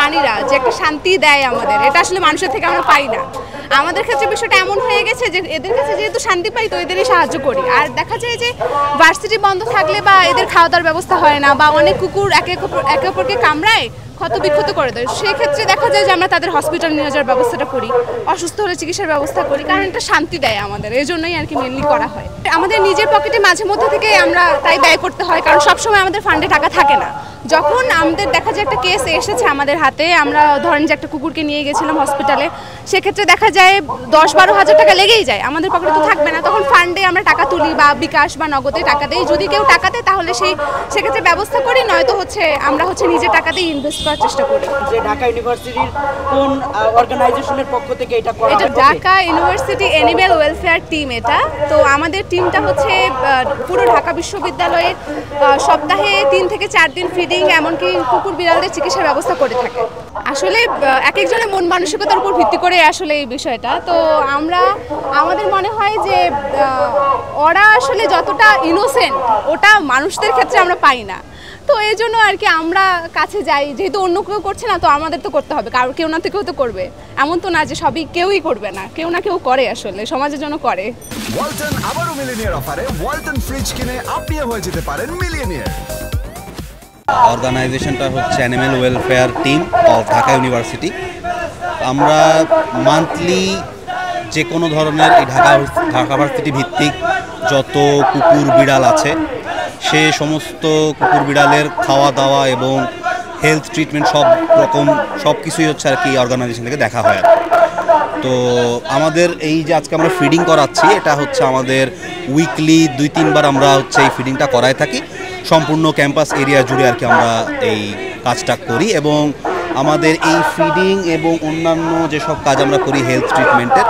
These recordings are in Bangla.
প্রাণীরা যে একটা শান্তি দেয় আমাদের, এটা আসলে মানুষের থেকে আমরা পাই না। আমাদের ক্ষেত্রে বিষয়টা এমন হয়ে গেছে যে এদের কাছে যেহেতু শান্তি পাই তো এদেরই সাহায্য করি। আর দেখা যায় যে ভার্সিটি বন্ধ থাকলে বা এদের খাওয়া দাওয়ার ব্যবস্থা হয় না বা অনেক কুকুর একে অপরকে কামড়ায়, ক্ষত বিক্ষত করে দেয়, সেক্ষেত্রে দেখা যায় যে আমরা তাদের হসপিটাল নিয়ে যাওয়ার ব্যবস্থাটা করি, অসুস্থ হলে চিকিৎসার ব্যবস্থা করি, কারণ এটা শান্তি দেয় আমাদের, এই জন্যই আর কি মেনলি করা হয়। আমাদের নিজের পকেটে মাঝে মধ্যে থেকে আমরা তাই ব্যয় করতে হয়, কারণ সবসময় আমাদের ফান্ডে টাকা থাকে না। যখন আমাদের দেখা যায় একটা কেস এসেছে আমাদের হাতে, আমরা ধরেন যে একটা কুকুরকে নিয়ে গেছিলাম হসপিটালে, সেক্ষেত্রে দেখা যায় 10-12 হাজার টাকা লেগেই যায়, আমাদের পকেটে তো থাকবে না, তখন ফান্ডে আমরা টাকা তুলি বা বিকাশ বা নগদে টাকা দেই। যদি কেউ টাকা দেয় তাহলে সেক্ষেত্রে ব্যবস্থা করি, নয়তো আমরা নিজের টাকা দিয়ে ইনভেস্ট করার চেষ্টা করি। যে ঢাকা ইউনিভার্সিটির কোন অর্গানাইজেশনের পক্ষ থেকে এটা করা হয়? এটা Dhaka university animal welfare team. এটা তো আমাদের টিমটা পুরো ঢাকা বিশ্ববিদ্যালয়ের সপ্তাহে 3 থেকে 4 দিন ফিডিং, এমনকি কুকুর বিড়ালদের চিকিৎসার ব্যবস্থা করে থাকে। আসলে এক একজনের মন মানসিকতার উপর ভিত্তি করে আসলে এই বিষয়টা। তো আমাদের মনে হয় যে ওরা আসলে যতটা ইনোসেন্ট ওটা মানুষদের ক্ষেত্রে আমরা পাই না, তো এই জন্য আর কি আমরা কাছে যাই, যেহেতু অন্য কেউ করছে না তো আমাদের তো করতে হবে, কারণ কেউ না কেউ তো করবে, এমন তো না যে কেউই করবে না, কেউ না কেউ করে, আসলে সমাজের জন্য করে। ওয়ালটন আবারও মিলিয়নিয়ার অফারে ওয়ালটন ফ্রিজ কিনে আপনিও হয়ে যেতে পারেন মিলিয়নিয়ার। অর্গানাইজেশনটা হচ্ছে animal welfare team of Dhaka university. আমরা মান্থলি যে কোনো ধরনের এই ঢাকা ভার্সিটি ভিত্তিক যত কুকুর বিড়াল আছে সে সমস্ত কুকুর বিড়ালের খাওয়া দাওয়া এবং হেলথ ট্রিটমেন্ট সব কিছুই হচ্ছে আর কি অর্গানাইজেশন থেকে দেখা হয়। তো আমাদের এই যে আজকে আমরা ফিডিং করাচ্ছি, এটা হচ্ছে আমাদের উইকলি 2-3 বার আমরা হচ্ছে এই ফিডিংটা করায় থাকি। সম্পূর্ণ ক্যাম্পাস এরিয়া জুড়ে আর কি আমরা এই কাজটা করি, এবং আমাদের এই ফিডিং এবং অন্যান্য যেসব কাজ আমরা করি হেলথ ট্রিটমেন্টের,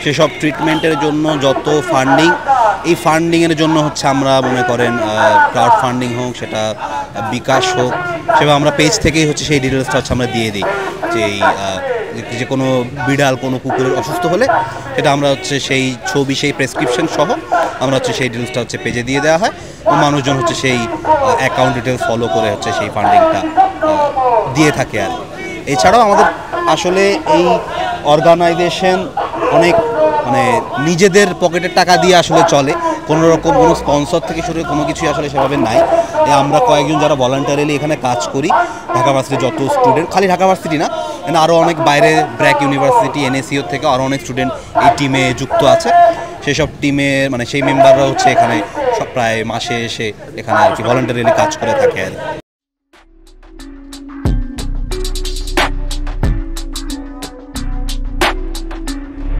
সেসব ট্রিটমেন্টের জন্য যত এই ফান্ডিংয়ের জন্য হচ্ছে আমরা মনে করেন ক্রাউড ফান্ডিং হোক, সেটা বিকাশ হোক, সেভাবে আমরা পেজ থেকেই হচ্ছে সেই ডিটেলসটা হচ্ছে আমরা দিয়ে দিই যে কোনো বিড়াল কোনো কুকুরের অসুস্থ হলে সেটা আমরা হচ্ছে সেই ছবি, সেই প্রেসক্রিপশন সহ আমরা হচ্ছে সেই ডিটেলসটা হচ্ছে পেজে দিয়ে দেওয়া হয়, এবং মানুষজন হচ্ছে সেই অ্যাকাউন্ট ডিটেলস ফলো করে হচ্ছে সেই ফান্ডিংটা দিয়ে থাকে। আর এছাড়াও আমাদের আসলে এই অর্গানাইজেশন অনেক নিজেদের পকেটের টাকা দিয়ে আসলে চলে, কোনো রকম কোনো স্পন্সর থেকে শুরু কোনো কিছুই আসলে সেভাবে নাই। আমরা কয়েকজন যারা ভলান্টারিলি এখানে কাজ করি, ঢাকা ভার্সিটির যত স্টুডেন্ট, খালি ঢাকা ভার্সিটি না, আরও অনেক বাইরে ব্র্যাক ইউনিভার্সিটি, এনএসইউ থেকে আরও অনেক স্টুডেন্ট এই টিমে যুক্ত আছে। সেসব টিমের সেই মেম্বাররা হচ্ছে এখানে প্রায় মাসে এসে এখানে আর কি ভলান্টারিলি কাজ করে থাকে আর